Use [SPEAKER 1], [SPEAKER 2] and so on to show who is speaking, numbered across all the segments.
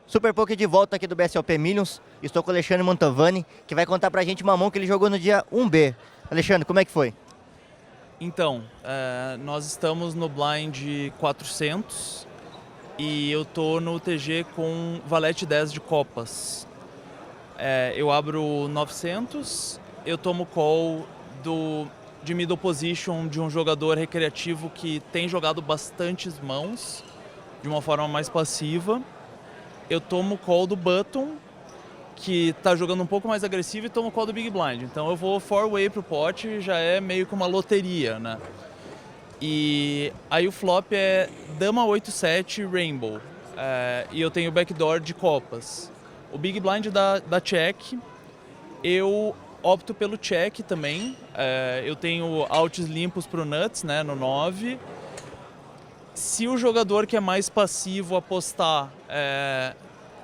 [SPEAKER 1] Super Poker de volta aqui do BSOP Millions. Estou com o Alexandre Mantovani, que vai contar pra gente uma mão que ele jogou no dia 1B. Alexandre, como é que foi?
[SPEAKER 2] Então, nós estamos no blind 400 e eu tô no TG com valete 10 de copas. Eu abro 900, eu tomo call de middle position de um jogador recreativo que tem jogado bastantes mãos, de uma forma mais passiva. Eu tomo call do button, que tá jogando um pouco mais agressivo, e tomo call do big blind. Então eu vou 4-way pro pot, já é meio que uma loteria, né? E aí o flop é dama 8-7 rainbow. E eu tenho backdoor de copas. O big blind da check, eu opto pelo check também. Eu tenho outs limpos pro nuts, né, no 9. Se o jogador que é mais passivo apostar,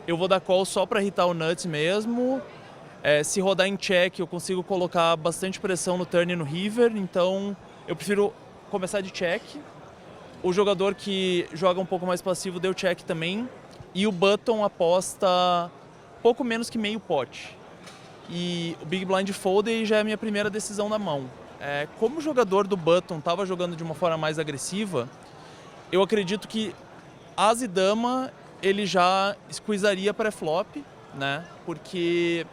[SPEAKER 2] eu vou dar call só para hitar o nuts mesmo. Se rodar em check, eu consigo colocar bastante pressão no turn e no river, então eu prefiro começar de check. O jogador que joga um pouco mais passivo deu check também. E o button aposta pouco menos que meio pot. E o big blind fold e já é a minha primeira decisão na mão. Como o jogador do button estava jogando de uma forma mais agressiva, eu acredito que as e dama ele já squeezaria pré-flop, né? Porque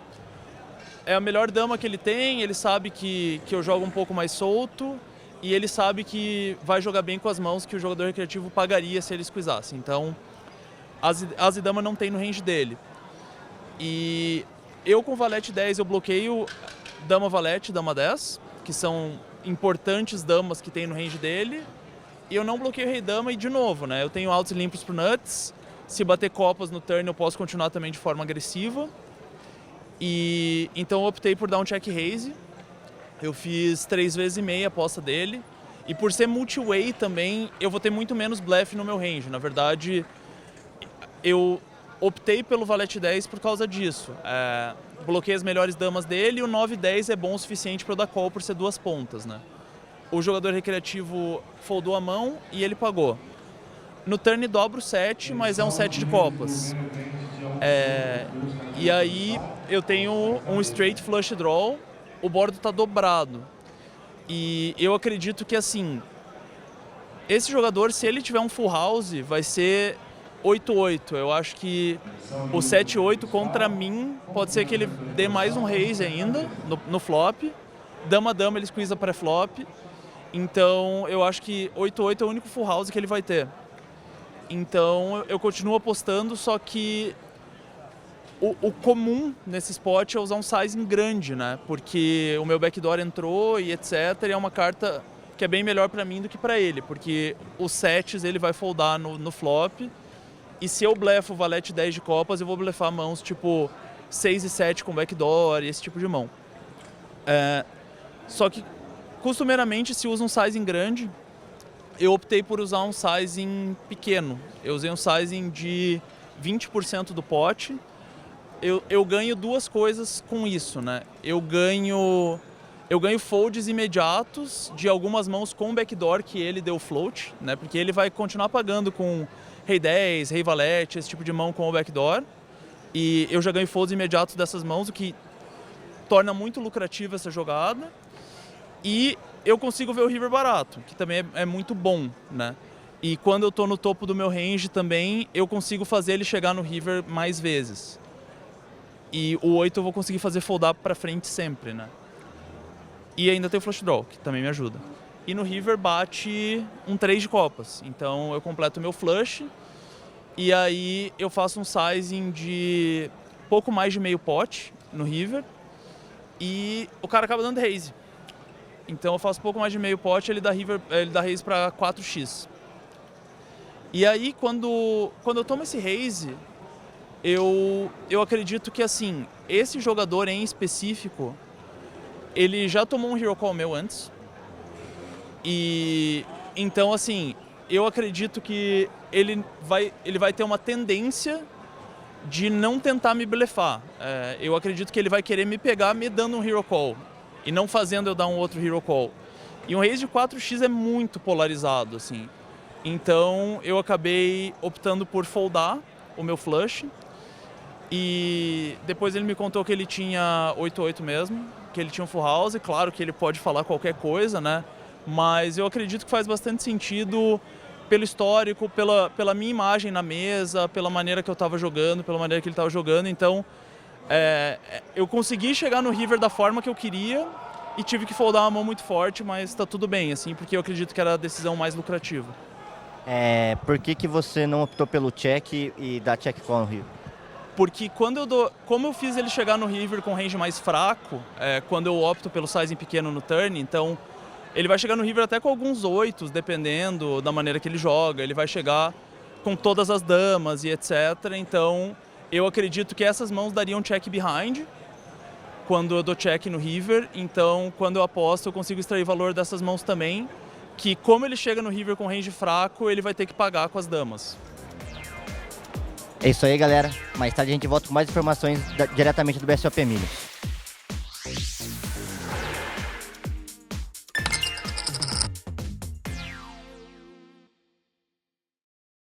[SPEAKER 2] é a melhor dama que ele tem, ele sabe que eu jogo um pouco mais solto e ele sabe que vai jogar bem com as mãos que o jogador recreativo pagaria se ele squeezasse. Então, as e dama não tem no range dele. E eu com valete 10 eu bloqueio dama valete, dama 10, que são importantes damas que tem no range dele. E eu não bloqueio rei dama e de novo, né? Eu tenho outs limpos pro nuts. Se bater copas no turn eu posso continuar também de forma agressiva. E então eu optei por dar um check raise. Eu fiz 3 vezes e meia a aposta dele. E por ser multi-way também, eu vou ter muito menos blefe no meu range. Na verdade, eu optei pelo valete 10 por causa disso. Bloqueei as melhores damas dele e o 9-10 é bom o suficiente para eu dar call por ser duas pontas, né? O jogador recreativo foldou a mão e ele pagou. No turn dobro 7, mas é um 7 de copas. E aí eu tenho um straight flush draw, o bordo tá dobrado. E eu acredito que assim, esse jogador, se ele tiver um full house, vai ser 8-8. Eu acho que o 7-8 contra mim, pode ser que ele dê mais um raise ainda no flop. Dama-dama ele squeeza pré-flop. Então eu acho que 8-8 é o único full house que ele vai ter. Então eu continuo apostando, só que o comum nesse spot é usar um sizing grande, né? Porque o meu backdoor entrou e etc. E é uma carta que é bem melhor pra mim do que pra ele, porque os sets ele vai foldar no flop. E se eu blefo o valete 10 de copas, eu vou blefar mãos tipo 6 e 7 com backdoor e esse tipo de mão. Só que costumeiramente se usa um sizing grande, eu optei por usar um sizing pequeno. Eu usei um sizing de 20% do pote. Eu ganho duas coisas com isso, né? Eu ganho folds imediatos de algumas mãos com backdoor que ele deu float, né? Porque ele vai continuar pagando com rei 10, rei valete, esse tipo de mão com o backdoor. E eu já ganho folds imediatos dessas mãos, o que torna muito lucrativa essa jogada. E eu consigo ver o river barato, que também é muito bom, né? E quando eu tô no topo do meu range também, eu consigo fazer ele chegar no river mais vezes. E o 8 eu vou conseguir fazer foldar pra frente sempre, né? E ainda tem o flush draw, que também me ajuda. E no river bate um 3 de copas. Então eu completo o meu flush. E aí eu faço um sizing de pouco mais de meio pot no river. E o cara acaba dando raise. Então eu faço pouco mais de meio pot, ele dá raise pra 4x. E aí quando eu tomo esse raise, eu acredito que assim, esse jogador em específico, ele já tomou um hero call meu antes. E então assim, eu acredito que ele vai ter uma tendência de não tentar me blefar. Eu acredito que ele vai querer me pegar me dando um hero call e não fazendo eu dar um outro hero call. E um raise de 4x é muito polarizado, assim. Então eu acabei optando por foldar o meu flush. E depois ele me contou que ele tinha 8-8 mesmo, que ele tinha um full house. Claro que ele pode falar qualquer coisa, né? Mas eu acredito que faz bastante sentido pelo histórico, pela minha imagem na mesa, pela maneira que eu estava jogando, pela maneira que ele estava jogando. Então, eu consegui chegar no river da forma que eu queria e tive que foldar uma mão muito forte, mas está tudo bem, assim, porque eu acredito que era a decisão mais lucrativa.
[SPEAKER 1] Por que você não optou pelo check e dar check call no river?
[SPEAKER 2] Porque como eu fiz ele chegar no river com range mais fraco, quando eu opto pelo sizing pequeno no turn, então ele vai chegar no river até com alguns 8s, dependendo da maneira que ele joga. Ele vai chegar com todas as damas e etc. Então eu acredito que essas mãos dariam check behind quando eu dou check no river. Então quando eu aposto eu consigo extrair valor dessas mãos também, que como ele chega no river com range fraco, ele vai ter que pagar com as damas.
[SPEAKER 1] É isso aí, galera. Mais tarde a gente volta com mais informações diretamente do BSOP Millions.